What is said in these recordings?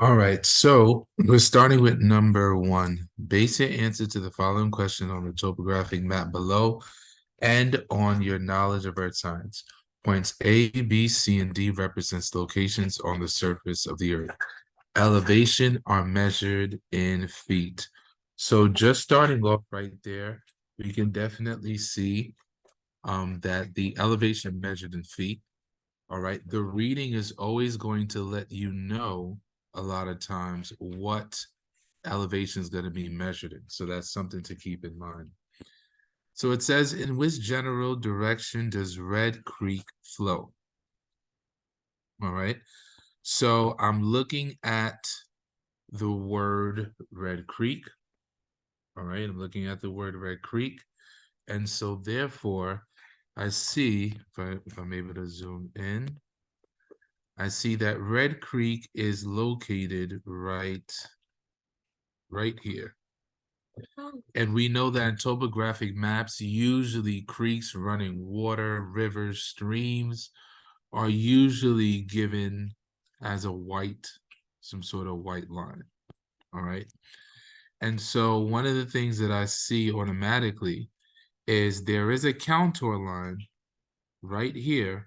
All right, so we're starting with number one. Base your answer to the following question on the topographic map below and on your knowledge of Earth science. Points A, B, C, and D represents locations on the surface of the Earth. Elevation are measured in feet. So just starting off right there, we can definitely see that the elevation measured in feet. All right. The reading is always going to let you know a lot of times what elevation is going to be measured in. So that's something to keep in mind. So it says, in which general direction does Red Creek flow? All right. So I'm looking at the word Red Creek. All right. I'm looking at the word Red Creek. And so therefore, I see, if I'm able to zoom in, I see that Red Creek is located right here. And we know that in topographic maps, usually creeks, running water, rivers, streams are usually given as a white, some sort of white line. All right. And so one of the things that I see automatically is there is a contour line right here,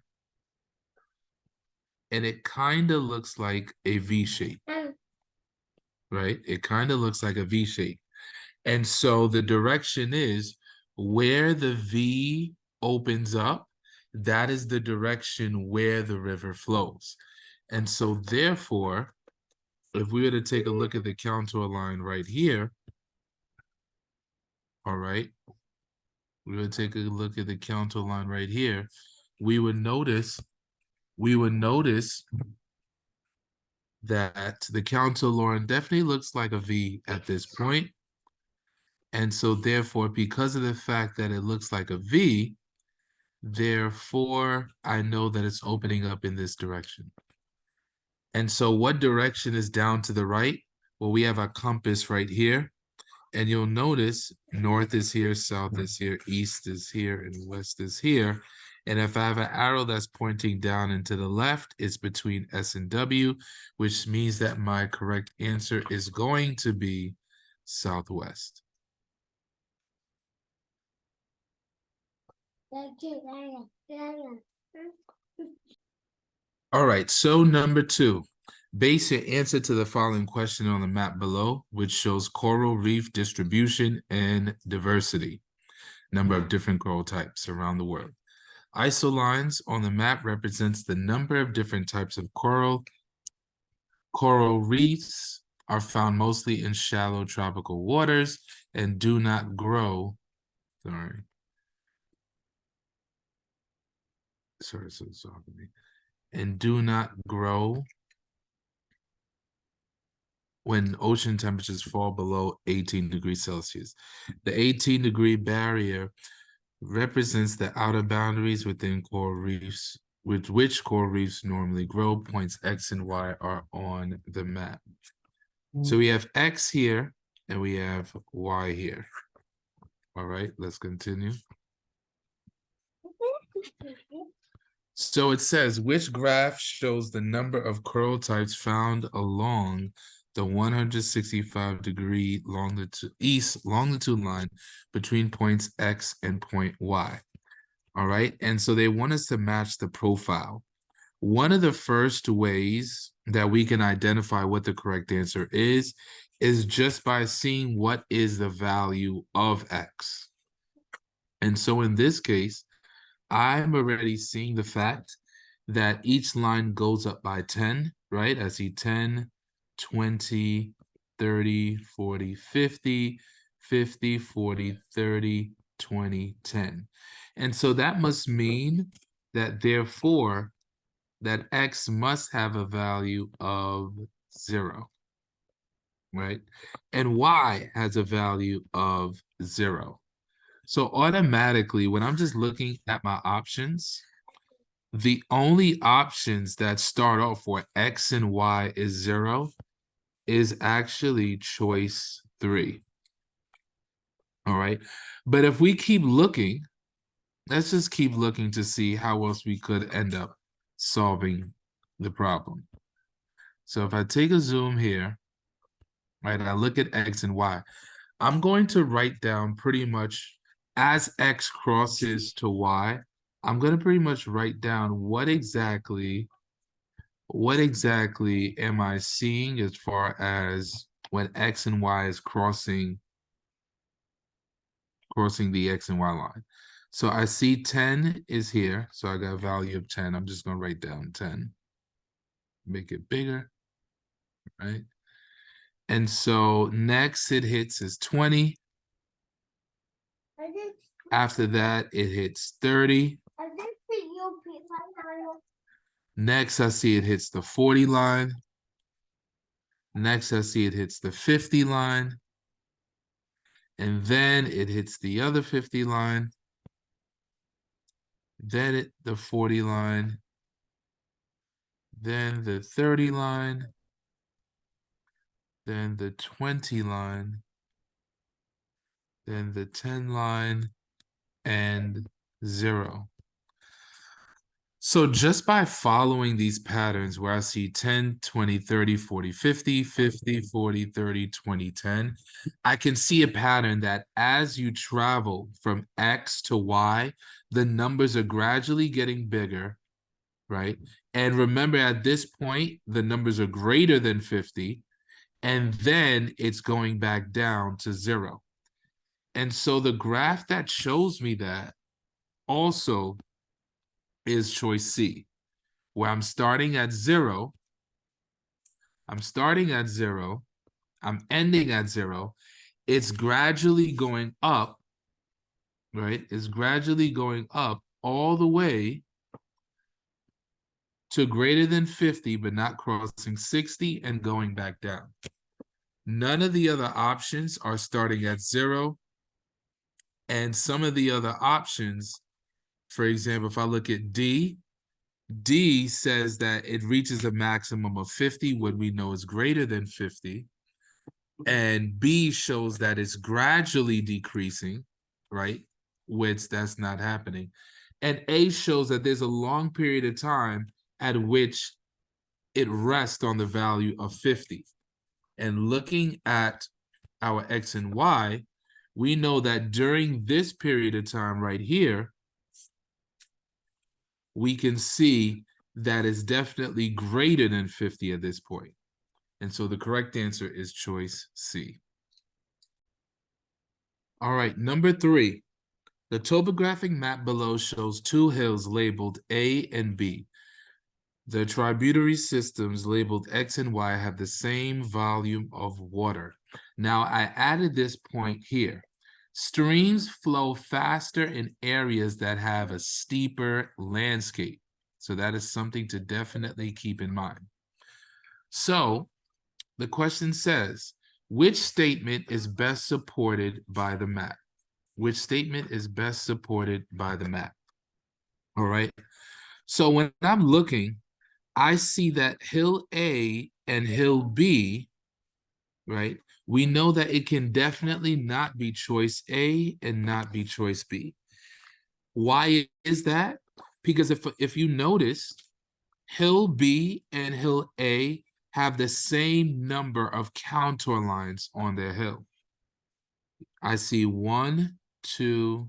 and it kind of looks like a V shape, right? It kind of looks like a V shape. And so the direction is where the V opens up, that is the direction where the river flows. And so therefore, if we were to take a look at the contour line right here, all right, we would take a look at the contour line right here, we would notice that the contour line definitely looks like a V at this point. And so therefore, because of the fact that it looks like a V, therefore, I know that it's opening up in this direction. And so what direction is down to the right? Well, we have a compass right here. And you'll notice north is here, south is here, east is here, and west is here. And if I have an arrow that's pointing down and to the left, it's between S and W, which means that my correct answer is going to be southwest. All right, so number two, base your answer to the following question on the map below, which shows coral reef distribution and diversity, number of different coral types around the world. Isolines on the map represents the number of different types of coral. Coral reefs are found mostly in shallow tropical waters and do not grow. And do not grow when ocean temperatures fall below 18 degrees Celsius. The 18-degree barrier represents the outer boundaries within coral reefs, with which coral reefs normally grow. Points X and Y are on the map. So we have X here and we have Y here. All right, let's continue. So it says, which graph shows the number of coral types found along the 165-degree east longitude line between points X and point Y? All right, and so they want us to match the profile. One of the first ways that we can identify what the correct answer is just by seeing what is the value of X. And so in this case, I'm already seeing the fact that each line goes up by 10, right? I see 10, 20, 30, 40, 50, 50, 40, 30, 20, 10. And so that must mean that therefore that X must have a value of 0, right? And Y has a value of 0. So automatically, when I'm just looking at my options, the only options that start off where X and Y is 0 is actually choice 3. All right. But if we keep looking, let's just keep looking to see how else we could end up solving the problem. So if I take a zoom here, right, I look at X and Y, I'm going to write down pretty much as X crosses to Y, I'm going to pretty much write down what exactly am I seeing as far as when X and Y is crossing the X and Y line. So I see 10 is here. So I got a value of 10. I'm just going to write down 10. Make it bigger, right? And so next it hits is 20. After that, it hits 30. Next, I see it hits the 40 line. Next, I see it hits the 50 line. And then it hits the other 50 line. Then the 40 line. Then the 30 line. Then the 20 line. Then the 10 line. And 0. So just by following these patterns where I see 10, 20, 30, 40, 50, 50, 40, 30, 20, 10, I can see a pattern that as you travel from X to Y, the numbers are gradually getting bigger, right? And remember, at this point, the numbers are greater than 50, and then it's going back down to 0. And so the graph that shows me that also is choice C, where I'm starting at 0. I'm ending at 0. It's gradually going up, right? It's gradually going up all the way to greater than 50, but not crossing 60 and going back down. None of the other options are starting at 0. And some of the other options, for example, if I look at D says that it reaches a maximum of 50 when we know it's greater than 50. And B shows that it's gradually decreasing, right? Which that's not happening. And A shows that there's a long period of time at which it rests on the value of 50. And looking at our X and Y, we know that during this period of time right here, we can see that it's definitely greater than 50 at this point. And so the correct answer is choice C. All right, number 3. The topographic map below shows 2 hills labeled A and B. The tributary systems labeled X and Y have the same volume of water. Now, I added this point here. Streams flow faster in areas that have a steeper landscape. So that is something to definitely keep in mind. So the question says, which statement is best supported by the map? Which statement is best supported by the map? All right. So when I'm looking, I see that hill A and hill B, right? We know that it can definitely not be choice A and not be choice B. Why is that? Because if you notice, hill B and hill A have the same number of contour lines on their hill. I see 1, 2,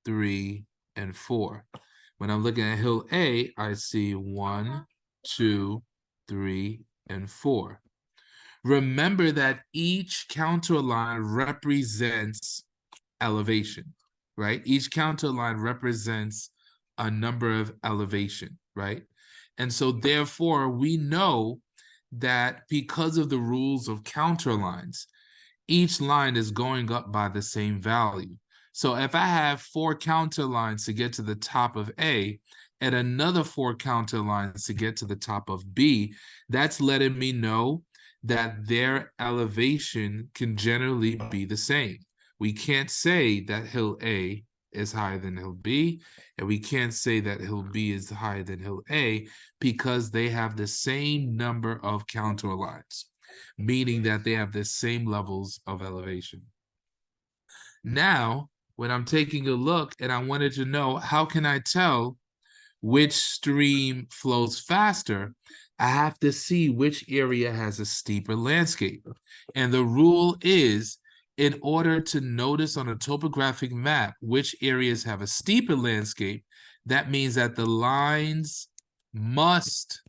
3, and 4. When I'm looking at hill A, I see 1, 2, 3, and 4. Remember that each contour line represents elevation, right? Each contour line represents a number of elevation, right? And so therefore, we know that because of the rules of contour lines, each line is going up by the same value. So if I have 4 counter lines to get to the top of A and another 4 counter lines to get to the top of B, that's letting me know that their elevation can generally be the same. We can't say that hill A is higher than hill B, and we can't say that hill B is higher than hill A because they have the same number of contour lines, meaning that they have the same levels of elevation. Now, when I'm taking a look and I wanted to know, how can I tell which stream flows faster? I have to see which area has a steeper landscape. And the rule is, in order to notice on a topographic map which areas have a steeper landscape, that means that the lines must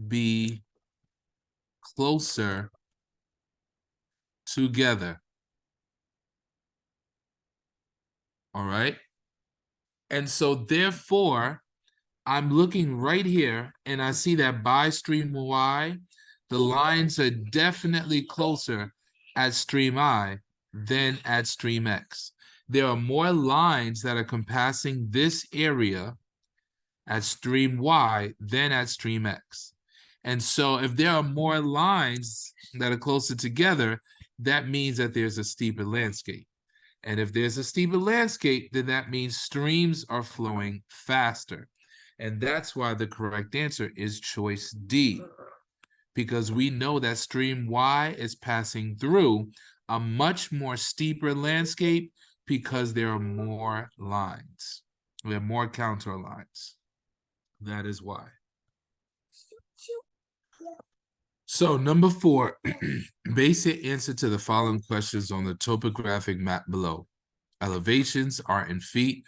be closer together. All right. And so therefore, I'm looking right here and I see that by stream Y, the lines are definitely closer at stream I than at stream X. There are more lines that are compassing this area at stream Y than at stream X. And so if there are more lines that are closer together, that means that there's a steeper landscape. And if there's a steeper landscape, then that means streams are flowing faster. And that's why the correct answer is choice D, because we know that stream Y is passing through a much more steeper landscape because there are more lines. There are more counter lines. That is why. So number 4, basic answer to the following questions on the topographic map below. Elevations are in feet.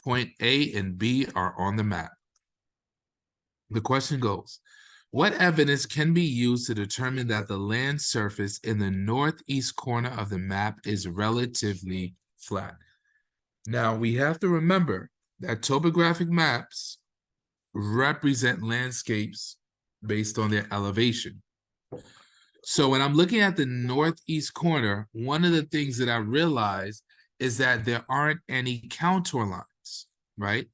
Point A and B are on the map. The question goes, what evidence can be used to determine that the land surface in the northeast corner of the map is relatively flat? Now, we have to remember that topographic maps represent landscapes based on their elevation. So when I'm looking at the northeast corner, one of the things that I realize is that there aren't any contour lines, right?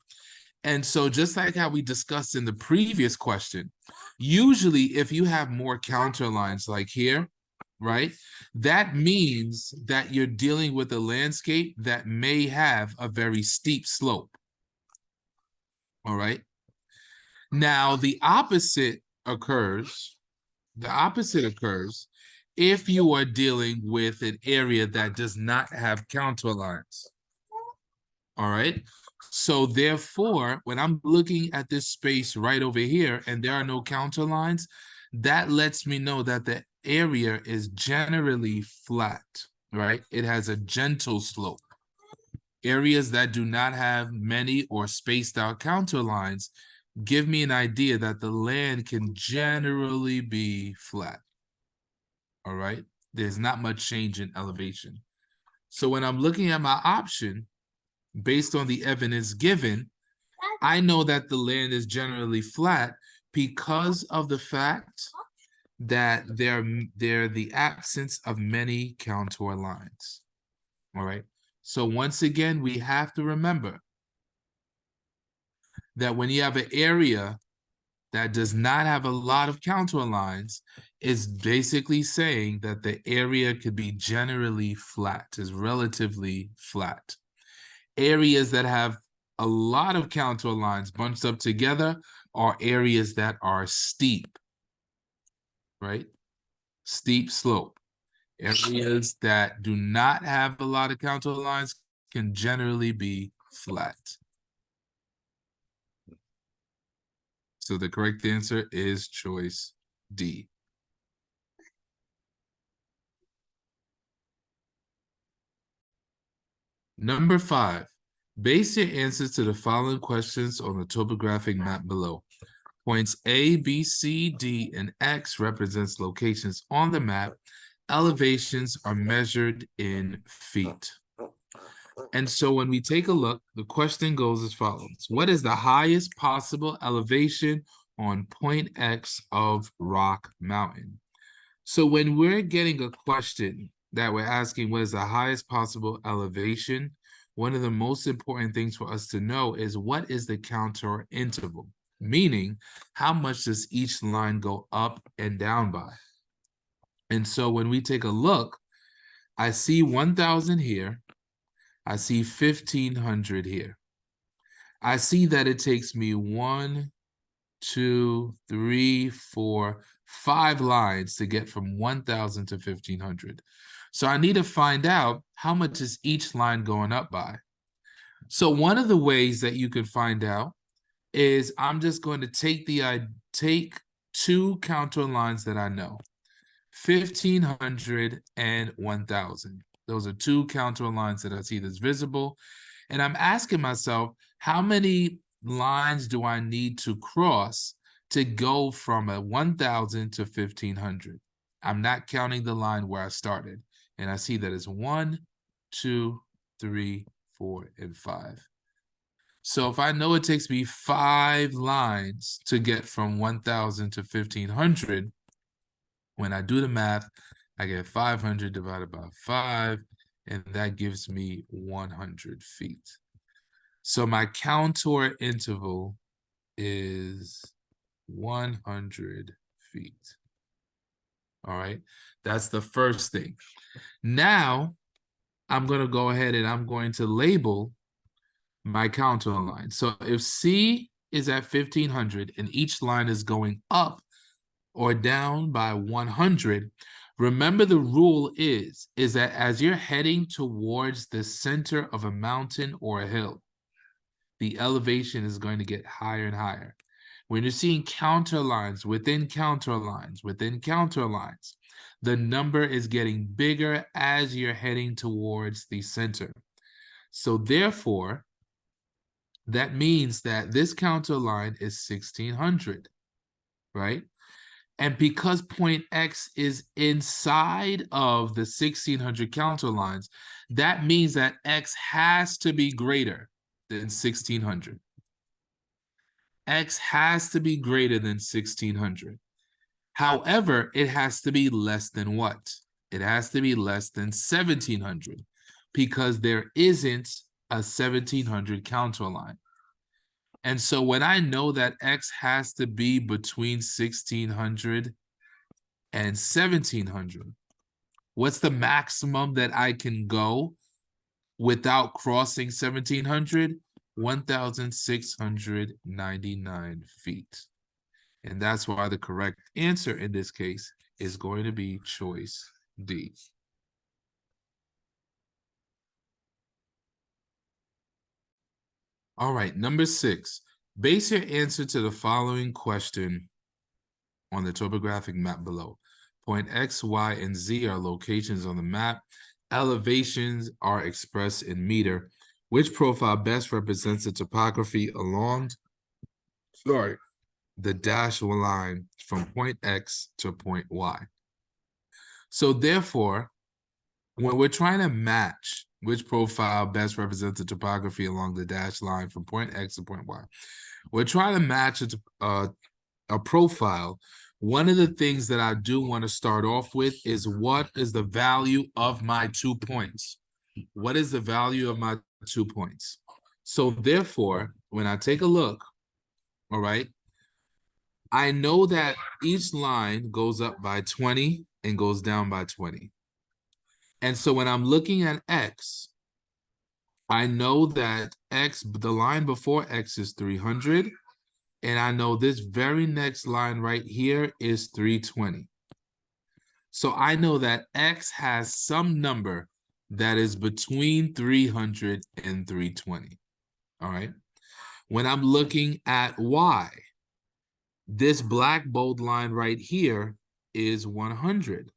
And so just like how we discussed in the previous question, usually if you have more counter lines like here, right, that means that you're dealing with a landscape that may have a very steep slope. All right. Now, the opposite occurs if you are dealing with an area that does not have contour lines. All right. So therefore, when I'm looking at this space right over here and there are no counter lines, that lets me know that the area is generally flat, right? It has a gentle slope. Areas that do not have many or spaced out counter lines give me an idea that the land can generally be flat. All right. There's not much change in elevation. So when I'm looking at my option, based on the evidence given, I know that the land is generally flat because of the fact that they're the absence of many contour lines. All right. So once again, we have to remember that when you have an area that does not have a lot of contour lines, is basically saying that the area could be generally flat, is relatively flat. Areas that have a lot of contour lines bunched up together are areas that are steep, right? Steep slope. Areas that do not have a lot of contour lines can generally be flat. So the correct answer is choice D. Number 5, base your answers to the following questions on the topographic map below. Points A, B, C, D, and X represents locations on the map. Elevations are measured in feet. And so when we take a look, the question goes as follows. What is the highest possible elevation on point X of Rock Mountain? So when we're getting a question that we're asking what is the highest possible elevation, one of the most important things for us to know is what is the contour interval? Meaning, how much does each line go up and down by? And so when we take a look, I see 1,000 here. I see 1,500 here. I see that it takes me 1, 2, 3, 4, 5 lines to get from 1,000 to 1,500. So I need to find out how much is each line going up by. So one of the ways that you can find out is I'm just going to take two counter lines that I know, 1,500 and 1,000. Those are two counter lines that I see that's visible. And I'm asking myself, how many lines do I need to cross to go from a 1,000 to 1,500? I'm not counting the line where I started. And I see that it's 1, 2, 3, 4, and 5. So if I know it takes me 5 lines to get from 1,000 to 1,500, when I do the math, I get 500 divided by 5, and that gives me 100 feet. So my contour interval is 100 feet. All right, that's the first thing. Now, I'm going to go ahead and I'm going to label my contour line. So if C is at 1,500 and each line is going up or down by 100, remember the rule is that as you're heading towards the center of a mountain or a hill, the elevation is going to get higher and higher. When you're seeing counter lines within counter lines within counter lines, the number is getting bigger as you're heading towards the center. So therefore, that means that this counter line is 1,600, right? And because point X is inside of the 1,600 counter lines, that means that X has to be greater than 1,600. X has to be greater than 1,600. However, it has to be less than what? It has to be less than 1,700 because there isn't a 1,700 counter line. And so when I know that X has to be between 1,600 and 1,700, what's the maximum that I can go without crossing 1,700? 1,699 feet. And that's why the correct answer in this case is going to be choice D. All right, number 6. Base your answer to the following question on the topographic map below. Point X, Y, and Z are locations on the map. Elevations are expressed in meter. Which profile best represents the topography along, the dashed line from point X to point Y? So therefore, when we're trying to match which profile best represents the topography along the dashed line from point X to point Y, we're trying to match a profile. One of the things that I do want to start off with is, what is the value of my 2 points? What is the value of my 2 points? So therefore, when I take a look, all right, I know that each line goes up by 20 and goes down by 20. And so when I'm looking at X, I know that X, the line before X is 300. And I know this very next line right here is 320. So I know that X has some number that is between 300 and 320. All right. When I'm looking at Y, this black bold line right here is 100.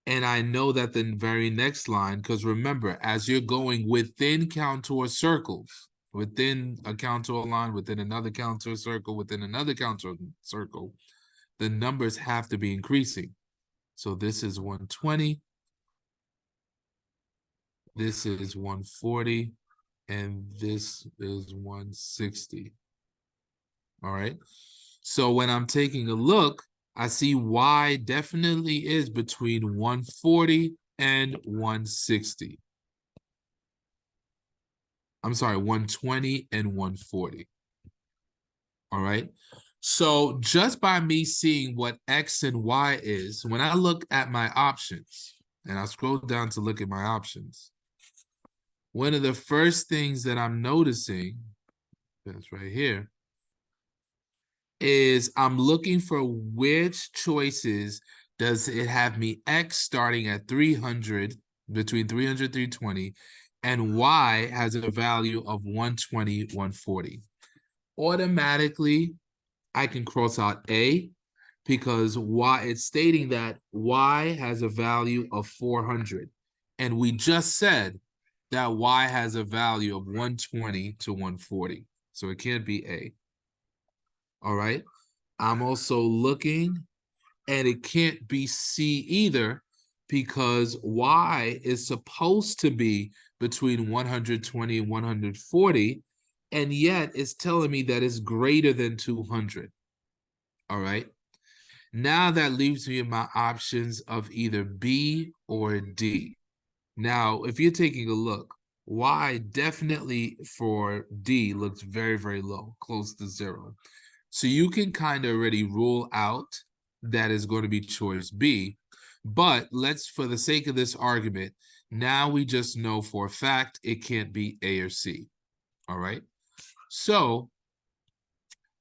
And I know that the very next line, because remember, as you're going within contour circles, within a contour line, within another contour circle, within another contour circle, the numbers have to be increasing. So this is 120, this is 140, and this is 160. All right. So when I'm taking a look, I see Y definitely is between 140 and 160. I'm sorry, 120 and 140. All right. So just by me seeing what X and Y is, when I look at my options, and I scroll down to look at my options, one of the first things that I'm noticing, that's right here, is I'm looking for which choices does it have me X starting at 300, between 300 and 320, and Y has a value of 120, 140. Automatically, I can cross out A because Y, it's stating that Y has a value of 400. And we just said that Y has a value of 120 to 140. So it can't be A. All right. I'm also looking, and it can't be C either because Y is supposed to be between 120 and 140, and yet it's telling me that it's greater than 200. All right. Now that leaves me in my options of either B or D. Now, if you're taking a look, Y definitely for D looks very, very low, close to 0. So you can kind of already rule out that is going to be choice B. But let's, for the sake of this argument, now we just know for a fact it can't be A or C. All right. So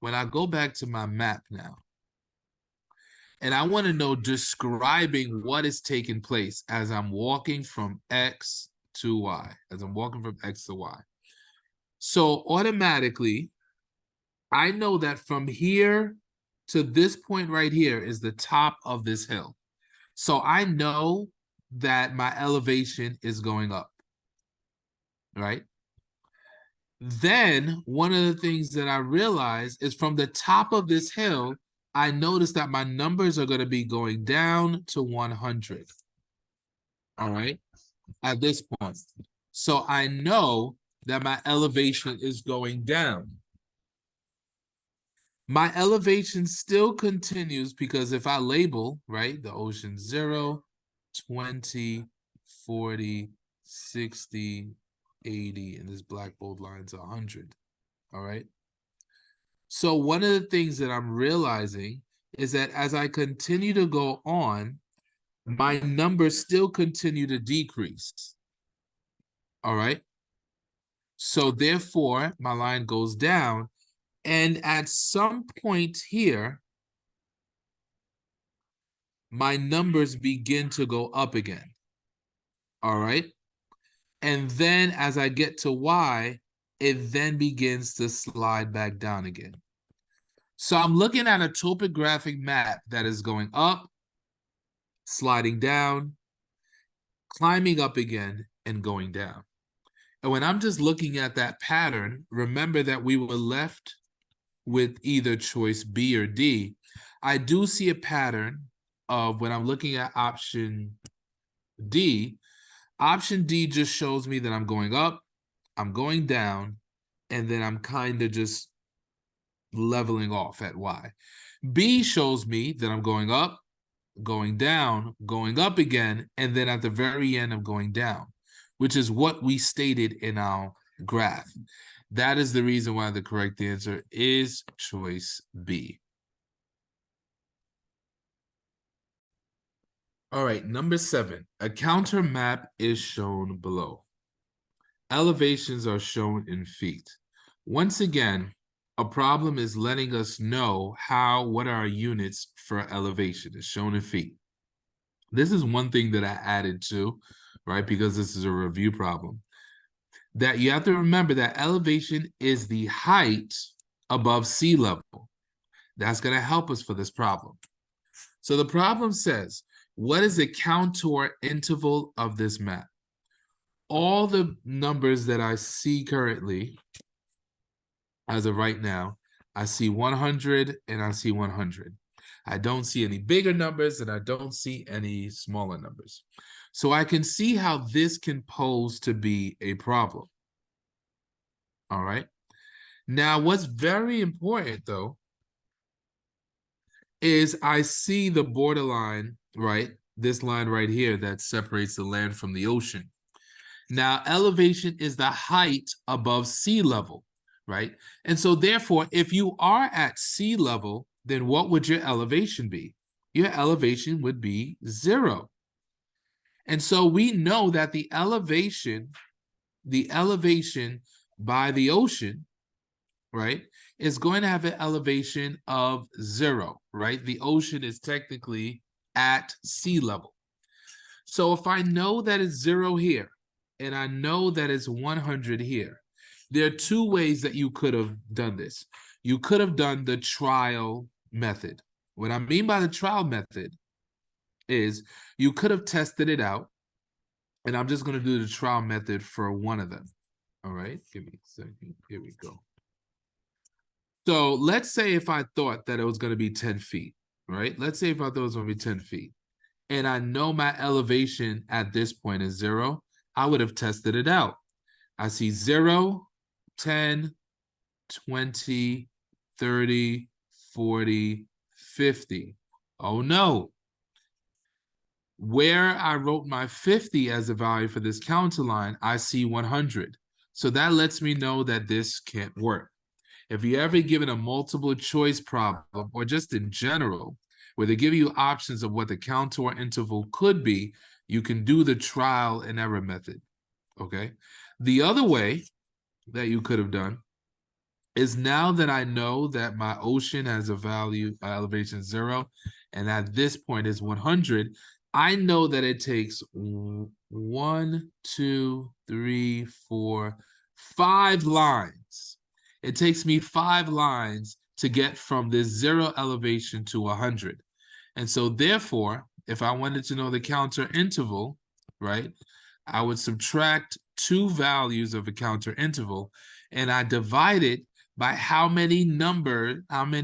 when I go back to my map now, and I want to know describing what is taking place as I'm walking from X to Y, as I'm walking from X to Y. So automatically, I know that from here to this point right here is the top of this hill. So I know that my elevation is going up, right? Then one of the things that I realize is from the top of this hill, I notice that my numbers are going to be going down to 100. All right, at this point. So I know that my elevation is going down. My elevation still continues because if I label, right, the ocean 0, 20, 40, 60, 80, and this black bold line's 100. All right. So one of the things that I'm realizing is that as I continue to go on, my numbers still continue to decrease. All right. So therefore, my line goes down. And at some point here, my numbers begin to go up again. All right. And then as I get to Y, it then begins to slide back down again. So I'm looking at a topographic map that is going up, sliding down, climbing up again, and going down. And when I'm just looking at that pattern, remember that we were left with either choice B or D. I do see a pattern of when I'm looking at option D. Option D just shows me that I'm going up, I'm going down, and then I'm kind of just leveling off at Y. B shows me that I'm going up, going down, going up again, and then at the very end, I'm going down, which is what we stated in our graph. That is the reason why the correct answer is choice B. All right, number 7. A counter map is shown below. Elevations are shown in feet. Once again, a problem is letting us know what are our units for elevation. It's shown in feet. This is one thing that I added to, right? Because this is a review problem. That you have to remember that elevation is the height above sea level. That's going to help us for this problem. So the problem says, what is the contour interval of this map? All the numbers that I see currently, as of right now, I see 100 and I see 100. I don't see any bigger numbers and I don't see any smaller numbers. So I can see how this can pose to be a problem. All right. Now, what's very important, though, is I see the borderline, right? This line right here that separates the land from the ocean. Now, elevation is the height above sea level, right? And so therefore, if you are at sea level, then what would your elevation be? Your elevation would be 0. And so we know that the elevation by the ocean, right, is going to have an elevation of 0, right? The ocean is technically at sea level. So if I know that it's 0 here, and I know that it's 100 here, there are two ways that you could have done this. you could have done the trial method. What I mean by the trial method is you could have tested it out, and I'm just going to do the trial method for one of them. All right, give me a second. Here we go. So let's say if I thought that it was going to be 10 feet, right? Let's say if I thought it was going to be 10 feet, and I know my elevation at this point is 0, I would have tested it out. I see 0, 10, 20, 30, 40, 50. Oh no. Where I wrote my 50 as a value for this counter line, I see 100. So that lets me know that this can't work. If you're ever given a multiple choice problem, or just in general, where they give you options of what the counter or interval could be, you can do the trial and error method, okay? The other way that you could have done is, now that I know that my ocean has a value, elevation 0, and at this point is 100, I know that it takes 1, 2, 3, 4, 5 lines. It takes me 5 lines to get from this 0 elevation to 100. And so therefore, if I wanted to know the counter interval, right, I would subtract 2 values of a counter interval, and I divide it by how many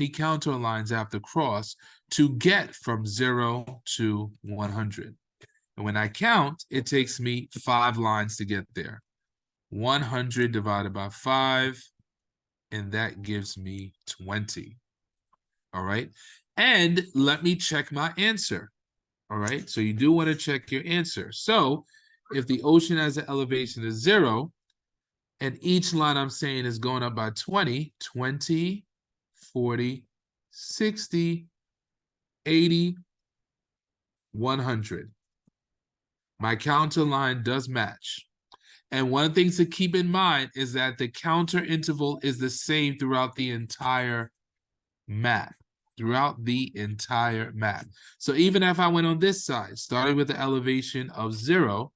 counter lines I have to cross to get from 0 to 100. And when I count, it takes me 5 lines to get there. 100 divided by 5, and that gives me 20. All right. And let me check my answer. All right. So you do want to check your answer. So if the ocean has an elevation of 0, and each line I'm saying is going up by 20, 20, 40, 60, 80, 100. My counter line does match. And one of the things to keep in mind is that the counter interval is the same throughout the entire map. So even if I went on this side, starting with the elevation of 0,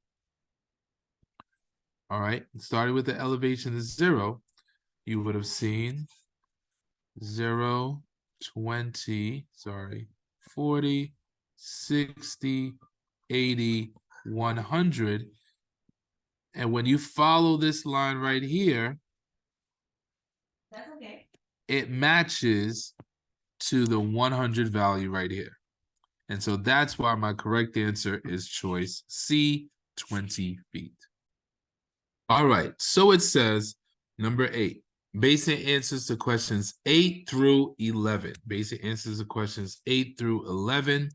all right, starting with the elevation of 0, you would have seen 0, 20, 40, 60, 80, 100. And when you follow this line right here, that's okay, it matches to the 100 value right here. And so that's why my correct answer is choice C, 20 feet. All right, so it says number 8. Basic answers to questions 8 through 11. Basic answers to questions 8 through 11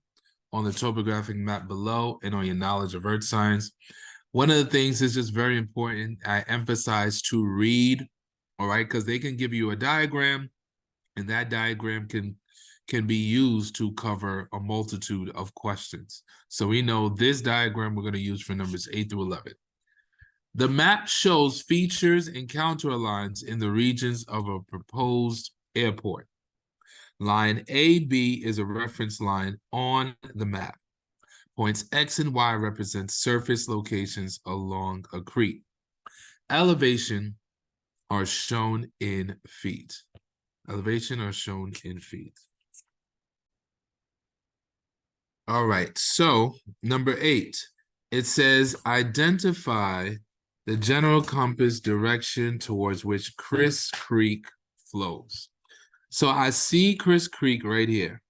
on the topographic map below and on your knowledge of earth science. One of the things is just very important, I emphasize to read, all right, because they can give you a diagram, and that diagram can be used to cover a multitude of questions. So we know this diagram we're going to use for numbers 8 through 11. The map shows features and counter lines in the regions of a proposed airport. Line AB is a reference line on the map. Points X and Y represent surface locations along a creek. Elevation are shown in feet. Elevation are shown in feet. All right, so number 8, it says identify the general compass direction towards which Chris Creek flows. So I see Chris Creek right here.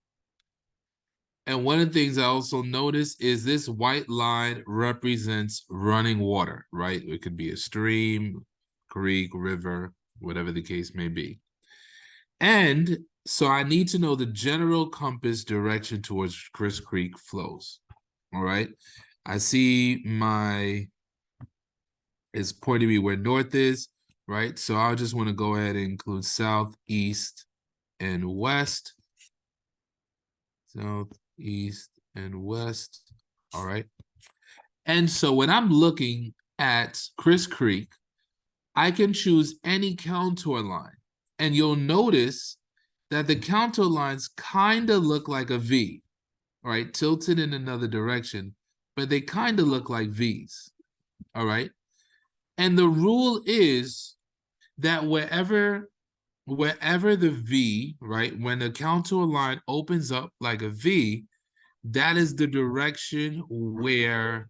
And one of the things I also notice is this white line represents running water, right? It could be a stream, creek, river, whatever the case may be. And so I need to know the general compass direction towards Chris Creek flows. All right. I see it's pointing me where north is, right? So I just want to go ahead and include south, east, and west. South, east, and west. All right. And so when I'm looking at Chris Creek, I can choose any contour line. And you'll notice that the contour lines kind of look like a V, right? Tilted in another direction, but they kind of look like V's, all right? And the rule is that wherever wherever the V, right, when the contour line opens up like a V, that is the direction where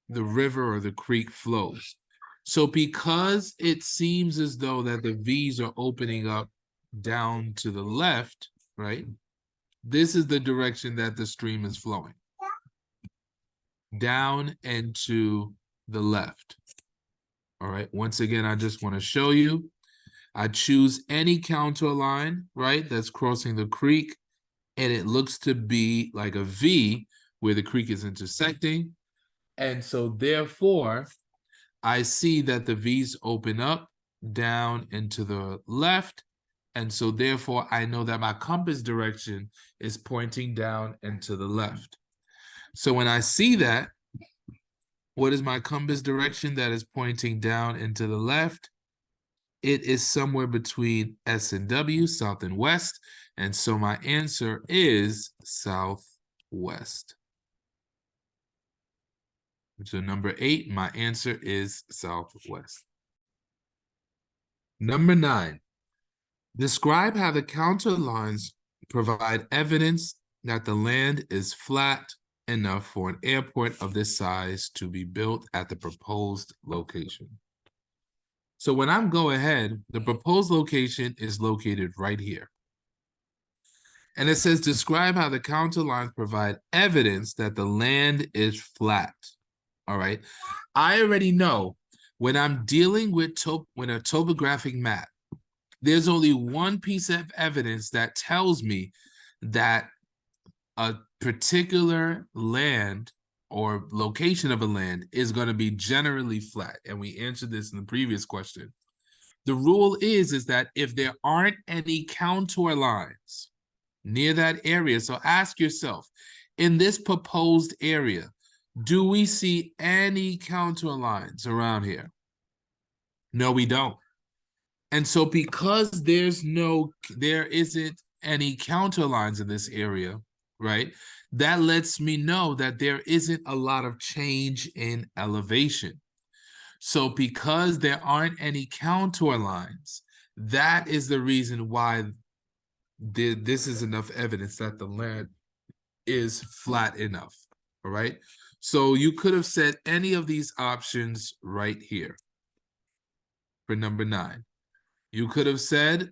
the river or the creek flows. So because it seems as though that the V's are opening up down to the left, right? This is the direction that the stream is flowing. Down and to the left. All right. Once again, I just want to show you. I choose any contour line, right, that's crossing the creek, and it looks to be like a V where the creek is intersecting. And so therefore, I see that the V's open up, down, and to the left. And so therefore, I know that my compass direction is pointing down and to the left. So when I see that, what is my compass direction that is pointing down and to the left? It is somewhere between S and W, south and west. And so my answer is southwest. So number 8, my answer is southwest. Number 9, describe how the counter lines provide evidence that the land is flat enough for an airport of this size to be built at the proposed location. So when I'm go ahead, the proposed location is located right here. And it says, describe how the counter lines provide evidence that the land is flat. All right. I already know when I'm dealing with a topographic map, there's only one piece of evidence that tells me that a particular land or location of a land is going to be generally flat. And we answered this in the previous question. The rule is that if there aren't any contour lines near that area, so ask yourself, in this proposed area, do we see any contour lines around here? No, we don't. And so because there isn't any contour lines in this area, right? That lets me know that there isn't a lot of change in elevation. So because there aren't any contour lines, that is the reason why this is enough evidence that the land is flat enough, all right? So you could have said any of these options right here for number 9. You could have said,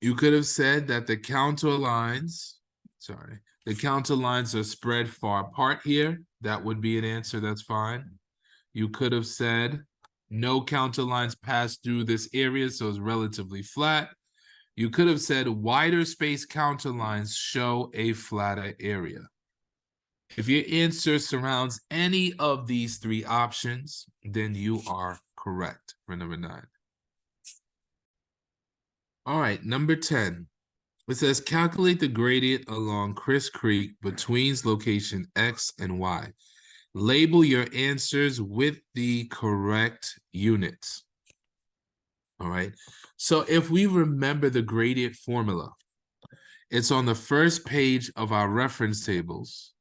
you could have said that the counter lines are spread far apart here. That would be an answer, that's fine. You could have said no counter lines pass through this area, so it's relatively flat. You could have said wider space counter lines show a flatter area. If your answer surrounds any of these 3 options, then you are correct for number 9. All right, number 10. It says calculate the gradient along Chris Creek between location X and Y. Label your answers with the correct units. All right. So if we remember the gradient formula, it's on the first page of our reference tables.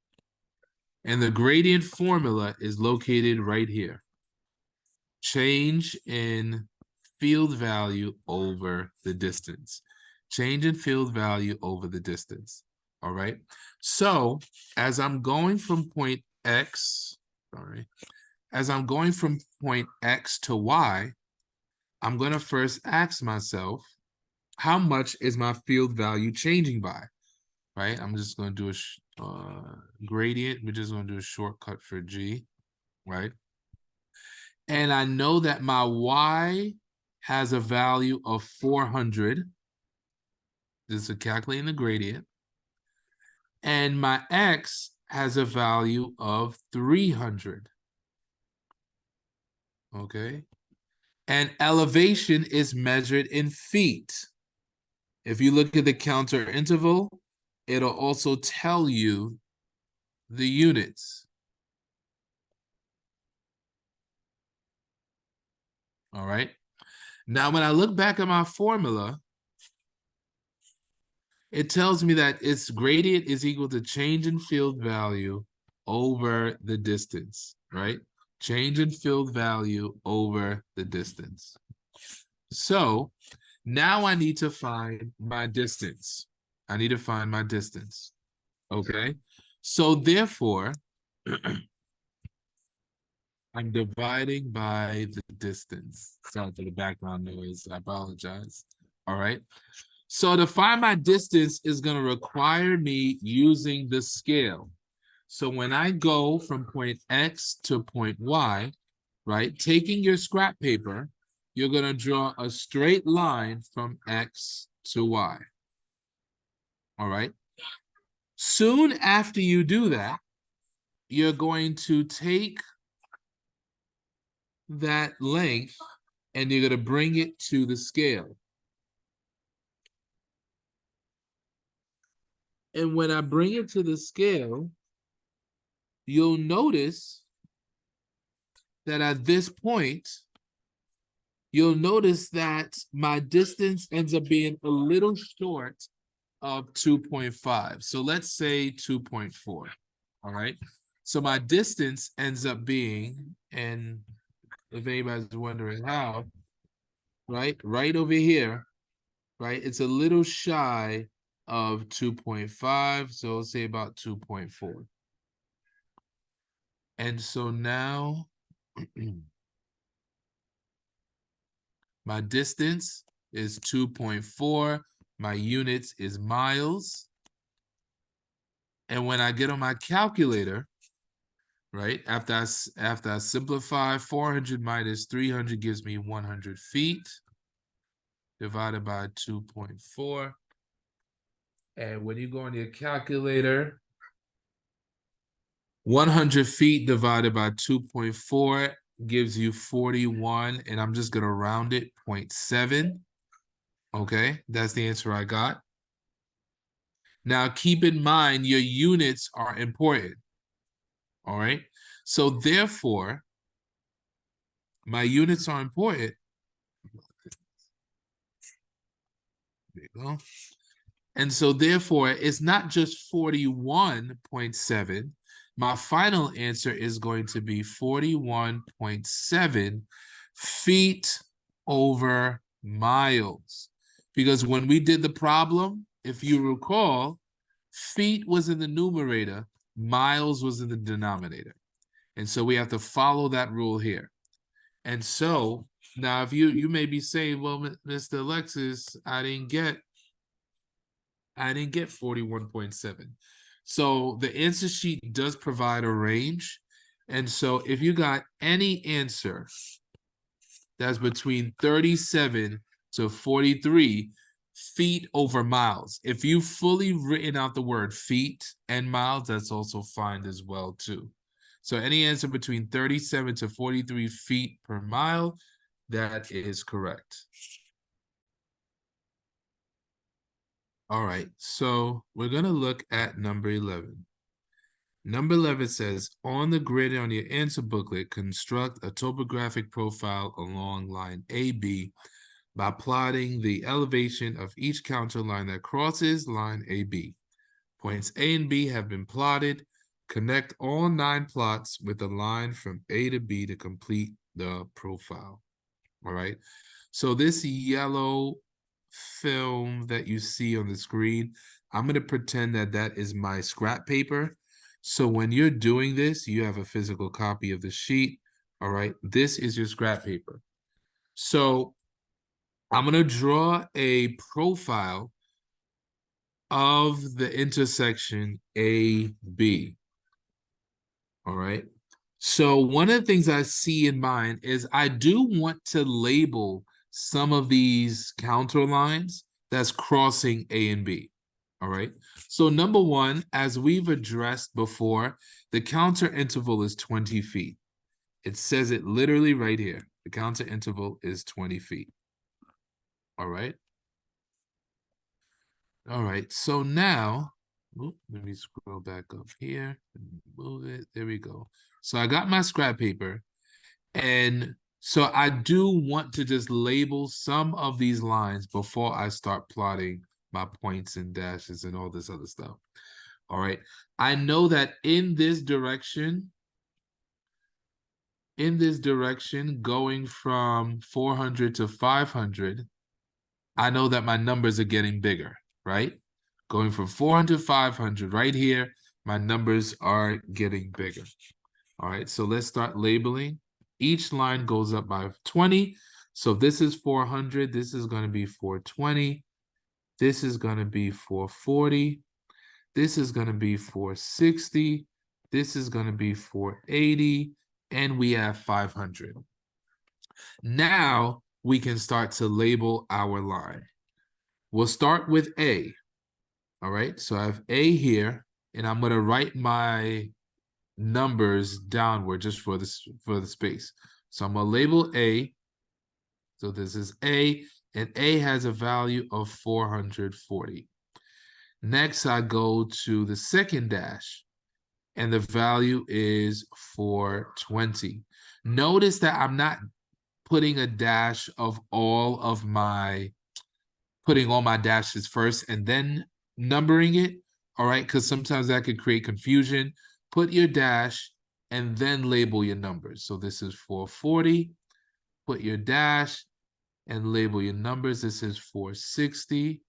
And the gradient formula is located right here. Change in field value over the distance. Change in field value over the distance. All right. So as I'm going from point X, as I'm going from point X to Y, I'm going to first ask myself, how much is my field value changing by? Right? I'm just going to do a gradient. We're just going to do a shortcut for G, right? And I know that my Y has a value of 400. This is calculating the gradient. And my X has a value of 300. Okay. And elevation is measured in feet. If you look at the counter interval, it'll also tell you the units. All right. Now, when I look back at my formula, it tells me that its gradient is equal to change in field value over the distance, right? Change in field value over the distance. So now I need to find my distance. I need to find my distance. Okay. So therefore, I'm dividing by the distance. Sorry for the background noise. I apologize. All right. So to find my distance is going to require me using the scale. So when I go from point X to point Y, right, taking your scrap paper, you're going to draw a straight line from X to Y. All right. Soon after you do that, you're going to take that length and you're going to bring it to the scale. And when I bring it to the scale, you'll notice that at this point, you'll notice that my distance ends up being a little short of 2.5. So let's say 2.4. All right. So my distance ends up being, and if anybody's wondering how, right over here, right? It's a little shy of 2.5. So let's say about 2.4. And so now my distance is 2.4. My units is miles. And when I get on my calculator, right, after I simplify, 400 minus 300 gives me 100 feet divided by 2.4. And when you go on your calculator, 100 feet divided by 2.4 gives you 41, and I'm just going to round it, 0.7. Okay, that's the answer I got. Now, keep in mind, your units are important. All right, so therefore, my units are important. There you go. And so therefore, it's not just 41.7. My final answer is going to be 41.7 feet over miles. Because when we did the problem, if you recall, feet was in the numerator, miles was in the denominator. And so we have to follow that rule here. And so now if you may be saying, well, Mr. Alexis, I didn't get 41.7. So the answer sheet does provide a range. And so if you got any answer that's between 37 to 43 feet over miles, if you fully written out the word feet and miles, that's also fine as well too. So any answer between 37 to 43 feet per mile, that is correct. All right, so we're going to look at number 11. Number 11 says, on the grid on your answer booklet, construct a topographic profile along line AB by plotting the elevation of each counter line that crosses line AB. Points A and B have been plotted. Connect all 9 plots with a line from A to B to complete the profile. All right, so this yellow film that you see on the screen, I'm going to pretend that that is my scrap paper. So when you're doing this, you have a physical copy of the sheet. All right, this is your scrap paper. So I'm going to draw a profile of the intersection AB. All right. So one of the things I see in mind is I do want to label some of these counter lines that's crossing A and B. All right. So number one, as we've addressed before, the counter interval is 20 feet. It says it literally right here. The counter interval is 20 feet. All right. All right. So now, let me scroll back up here and move it. There we go. So I got my scrap paper. And so I do want to just label some of these lines before I start plotting my points and dashes and all this other stuff. All right. I know that in this direction, in this direction, going from 400 to 500, I know that my numbers are getting bigger, right? Going from 400 to 500 right here, my numbers are getting bigger. All right, so let's start labeling. Each line goes up by 20. So this is 400. This is going to be 420. This is going to be 440. This is going to be 460. This is going to be 480. And we have 500. Now we can start to label our line. We'll start with A. All right, so I have A here, and I'm going to write my numbers downward just for the space. So I'm going to label A. So this is A, and A has a value of 440. Next, I go to the second dash, and the value is 420. Notice that I'm not putting a dash of putting all my dashes first and then numbering it, all right? Because sometimes that could create confusion. Put your dash and then label your numbers. So this is 440. Put your dash and label your numbers. This is 460.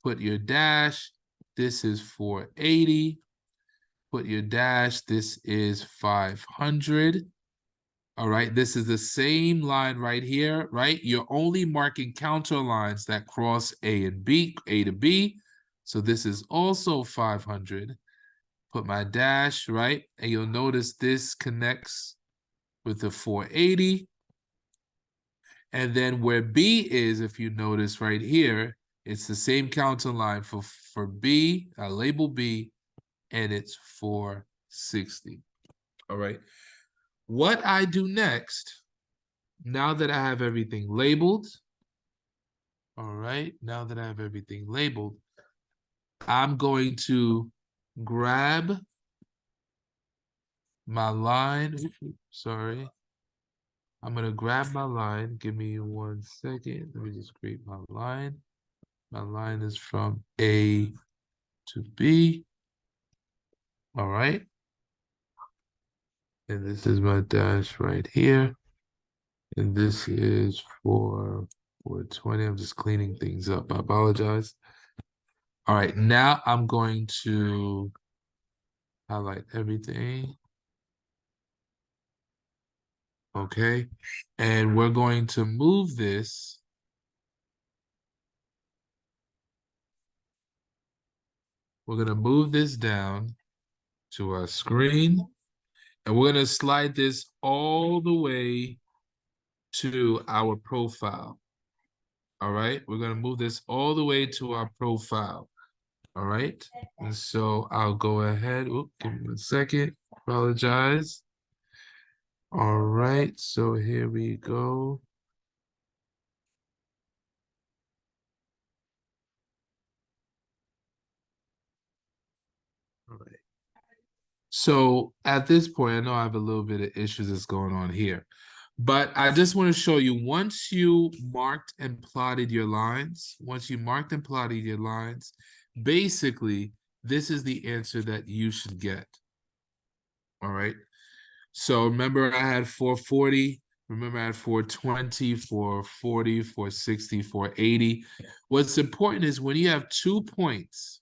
Put your dash. This is 480. Put your dash. This is 500. All right, this is the same line right here, right? You're only marking counter lines that cross A and B, A to B. So this is also 500. Put my dash, right? And you'll notice this connects with the 480. And then where B is, if you notice right here, it's the same counter line for B. I label B, and it's 460. All right. What I do next, now that I have everything labeled, all right, now that I have everything labeled, I'm going to grab my line. Sorry. I'm going to grab my line. Give me 1 second. Let me just create my line. My line is from A to B. All right. And this is my dash right here. And this is for 420. I'm just cleaning things up. I apologize. All right, now I'm going to highlight everything. Okay, and we're going to move this. We're going to move this down to our screen, and we're going to slide this all the way to our profile. All right, we're going to move this all the way to our profile. All right, and so I'll go ahead. Oops, give me 1 second. Apologize. All right, so here we go. All right. So at this point, I know I have a little bit of issues that's going on here, but I just want to show you once you marked and plotted your lines, basically, this is the answer that you should get. All right. So remember, I had 440. Remember, I had 420, 440, 460, 480. What's important is when you have 2 points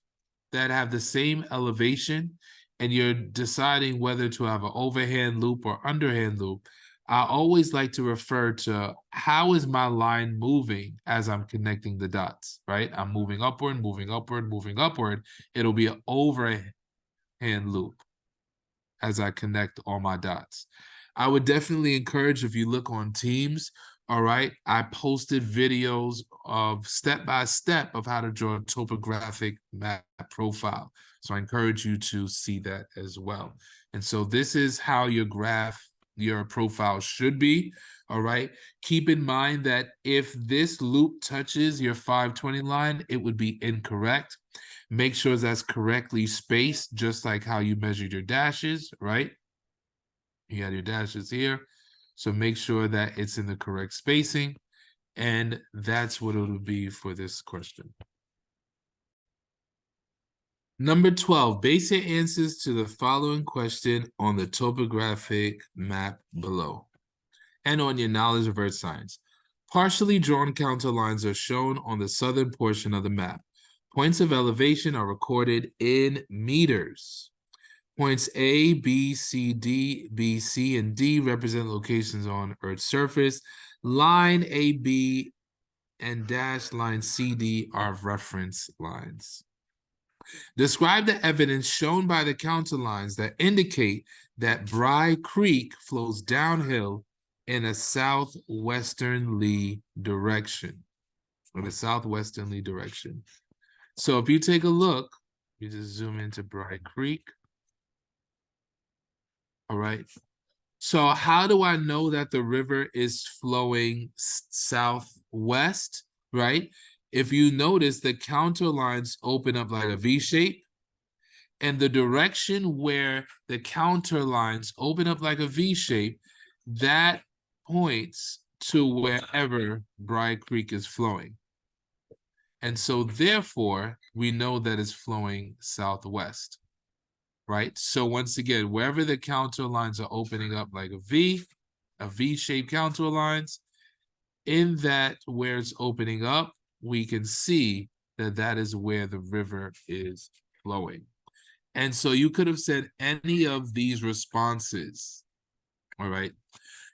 that have the same elevation and you're deciding whether to have an overhand loop or underhand loop, I always like to refer to how is my line moving as I'm connecting the dots, right? I'm moving upward, moving upward, moving upward. It'll be an overhand loop as I connect all my dots. I would definitely encourage, if you look on Teams, all right, I posted videos of step-by-step of how to draw a topographic map profile. So I encourage you to see that as well. And so this is how your graph, your profile should be, all right? Keep in mind that if this loop touches your 520 line, it would be incorrect. Make sure that's correctly spaced, just like how you measured your dashes, right? You had your dashes here. So make sure that it's in the correct spacing. And that's what it'll be for this question. Number 12, base your answers to the following question on the topographic map below and on your knowledge of earth science. Partially drawn counter lines are shown on the southern portion of the map. Points of elevation are recorded in meters. Points A, B, C, D, B, C, and D represent locations on Earth's surface. Line A, B, and dashed line C, D are reference lines. Describe the evidence shown by the counter lines that indicate that Bry Creek flows downhill in a southwesternly direction. So if you take a look, you just zoom into Bry Creek. All right. So how do I know that the river is flowing southwest, right? If you notice, the counter lines open up like a V shape, and the direction where the counter lines open up like a V shape, that points to wherever Bry Creek is flowing. And so therefore, we know that it's flowing southwest, right? So once again, wherever the counter lines are opening up like a V-shaped counter lines, in that where it's opening up, we can see that that is where the river is flowing. And so you could have said any of these responses, all right?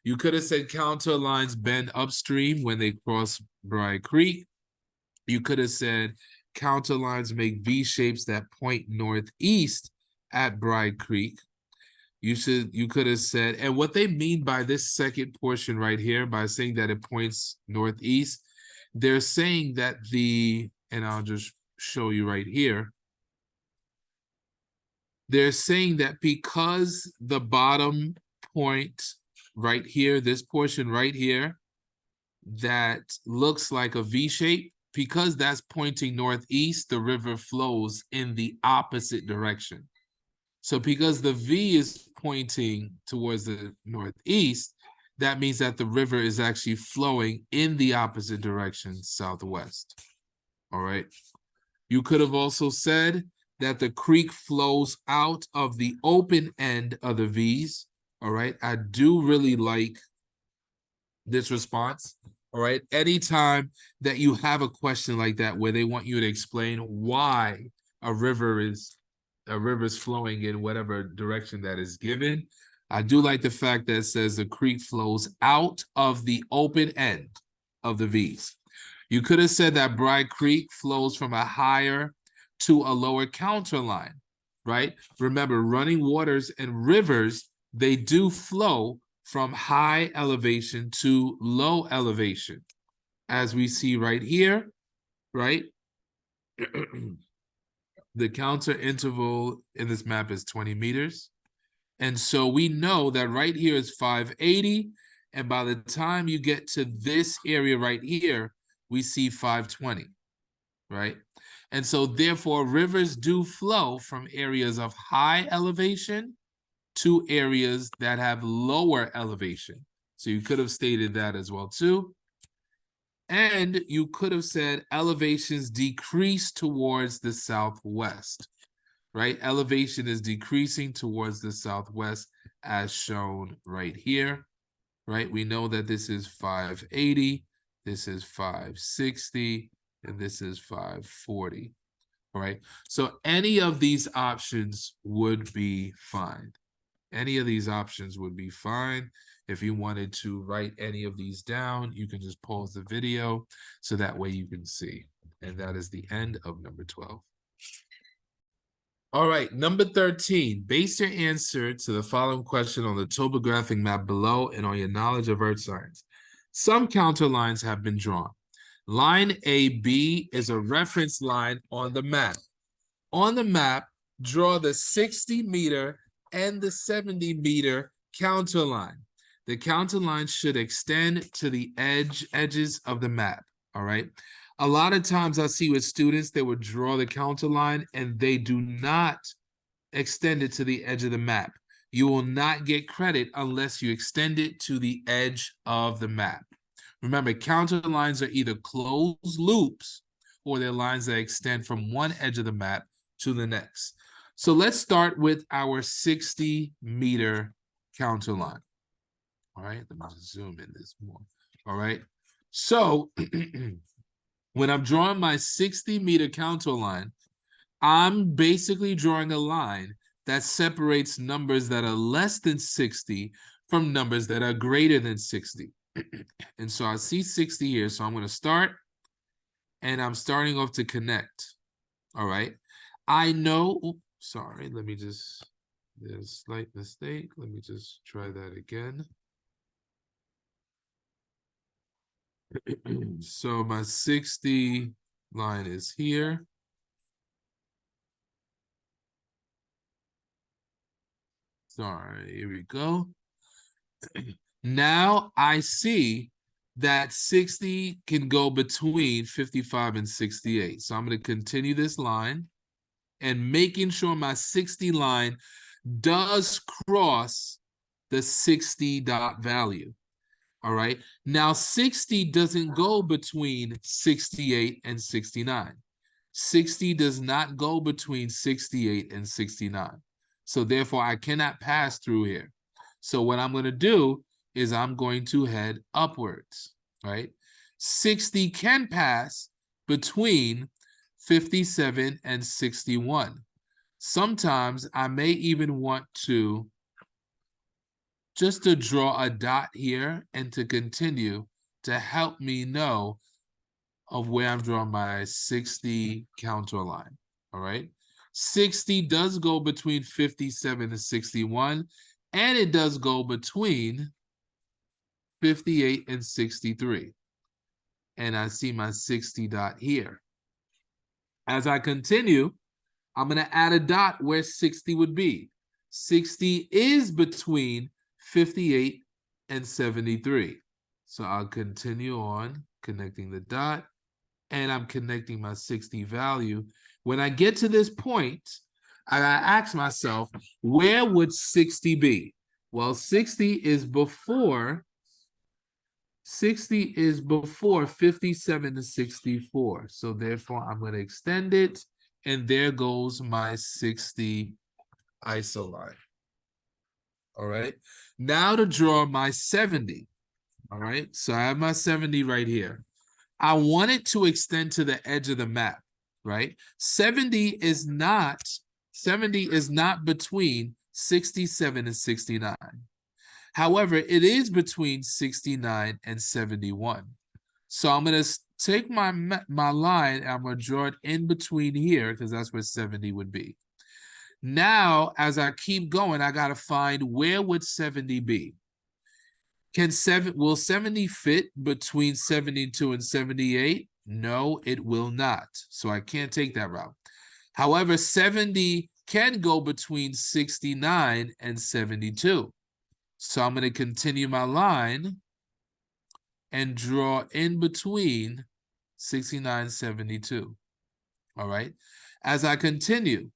You could have said counter lines bend upstream when they cross Bry Creek. You could have said counter lines make V shapes that point northeast at Bry Creek. You could have said, and what they mean by this second portion right here, by saying that it points northeast, they're saying that and I'll just show you right here. They're saying that because the bottom point right here, this portion right here, that looks like a V shape, because that's pointing northeast, the river flows in the opposite direction. So because the V is pointing towards the northeast, that means that the river is actually flowing in the opposite direction, southwest. All right. You could have also said that the creek flows out of the open end of the V's. All right. I do really like this response. All right. Anytime that you have a question like that where they want you to explain why a river is flowing in whatever direction that is given, I do like the fact that it says the creek flows out of the open end of the V's. You could have said that Bry Creek flows from a higher to a lower counter line, right? Remember, running waters and rivers, they do flow from high elevation to low elevation, as we see right here, right? The counter interval in this map is 20 meters. And so we know that right here is 580. And by the time you get to this area right here, we see 520, right? And so therefore, rivers do flow from areas of high elevation to areas that have lower elevation. So you could have stated that as well too. And you could have said elevations decrease towards the southwest, right? Elevation is decreasing towards the southwest as shown right here, right? We know that this is 580, this is 560, and this is 540, all right? So any of these options would be fine. Any of these options would be fine. If you wanted to write any of these down, you can just pause the video so that way you can see. And that is the end of number 12. All right, number 13. Base your answer to the following question on the topographic map below and on your knowledge of earth science. Some counter lines have been drawn. Line AB is a reference line on the map. On the map, draw the 60-meter and the 70-meter counter line. The counter line should extend to the edges of the map, all right? A lot of times I see with students, they would draw the counter line and they do not extend it to the edge of the map. You will not get credit unless you extend it to the edge of the map. Remember, counter lines are either closed loops or they're lines that extend from one edge of the map to the next. So let's start with our 60-meter counter line. All right, let me just zoom in this more. All right, so when I'm drawing my 60-meter counter line, I'm basically drawing a line that separates numbers that are less than 60 from numbers that are greater than 60. And so I see 60 here, so I'm going to start, and I'm starting off to connect. All right, I know, oops, sorry, let me just, there's a slight mistake. Let me just try that again. So my 60 line is here. Sorry, here we go. Now I see that 60 can go between 55 and 68. So I'm going to continue this line and making sure my 60 line does cross the 60 dot value. All right. Now 60 doesn't go between 68 and 69. 60 does not go between 68 and 69. So therefore, I cannot pass through here. So what I'm going to do is I'm going to head upwards, right? 60 can pass between 57 and 61. Sometimes I may even want to just to draw a dot here and to continue to help me know of where I'm drawing my 60 counter line. All right. 60 does go between 57 and 61, and it does go between 58 and 63. And I see my 60 dot here. As I continue, I'm going to add a dot where 60 would be. 60 is between 58 and 73. So I'll continue on connecting the dot, and I'm connecting my 60 value. When I get to this point, I ask myself, where would 60 be? Well, 60 is before 57 to 64. So therefore, I'm going to extend it, and there goes my 60 iso line. All right. Now to draw my 70. All right. So I have my 70 right here. I want it to extend to the edge of the map, right? 70 is not between 67 and 69. However, it is between 69 and 71. So I'm going to take my line, and I'm going to draw it in between here because that's where 70 would be. Now, as I keep going, I got to find where would 70 be. Will 70 fit between 72 and 78? No, it will not. So I can't take that route. However, 70 can go between 69 and 72. So I'm going to continue my line and draw in between 69 and 72. All right. As I continue,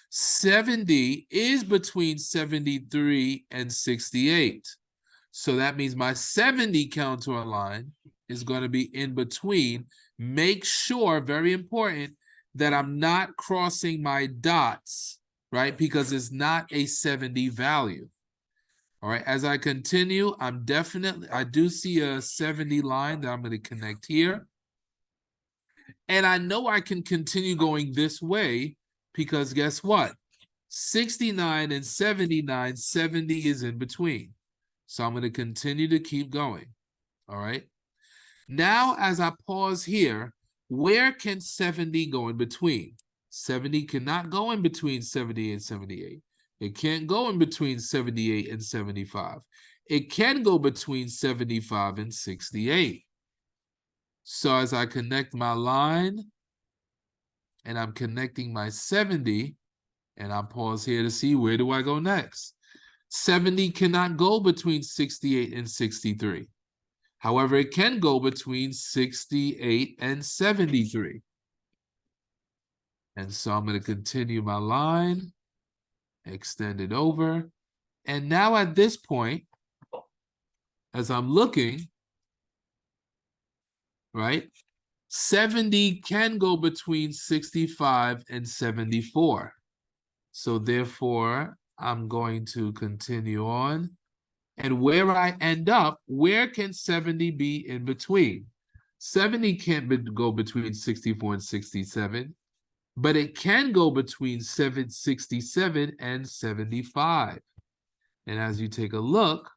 70 is between 73 and 68. So that means my 70 contour line is going to be in between. Make sure, very important, that I'm not crossing my dots, right? Because it's not a 70 value. All right, as I continue, I do see a 70 line that I'm going to connect here. And I know I can continue going this way because guess what? 69 and 79, 70 is in between. So I'm going to continue to keep going. All right. Now, as I pause here, where can 70 go in between? 70 cannot go in between 70 and 78. It can't go in between 78 and 75. It can go between 75 and 68. So as I connect my line and I'm connecting my 70, and I pause here to see where do I go next. 70 cannot go between 68 and 63. However, it can go between 68 and 73. And so I'm going to continue my line, extend it over. And now at this point, as I'm looking, right, 70 can go between 65 and 74. So therefore, I'm going to continue on. And where I end up, where can 70 be in between? 70 can't go between 64 and 67, but it can go between 767 and 75. And as you take a look,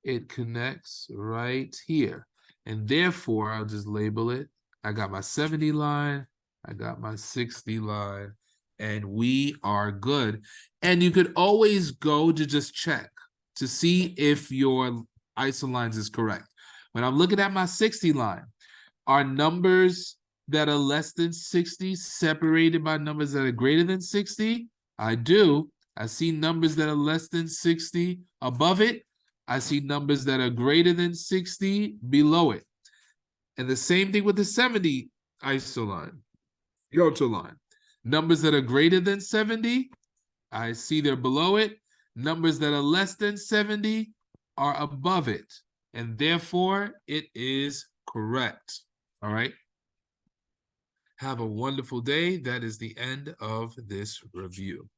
it connects right here. And therefore, I'll just label it. I got my 70 line, I got my 60 line, and we are good. And you could always go to just check to see if your isolines is correct. When I'm looking at my 60 line, are numbers that are less than 60 separated by numbers that are greater than 60? I do. I see numbers that are less than 60 above it. I see numbers that are greater than 60 below it. And the same thing with the 70 isoline, Yoto line. Numbers that are greater than 70, I see they're below it. Numbers that are less than 70 are above it. And therefore, it is correct. All right. Have a wonderful day. That is the end of this review.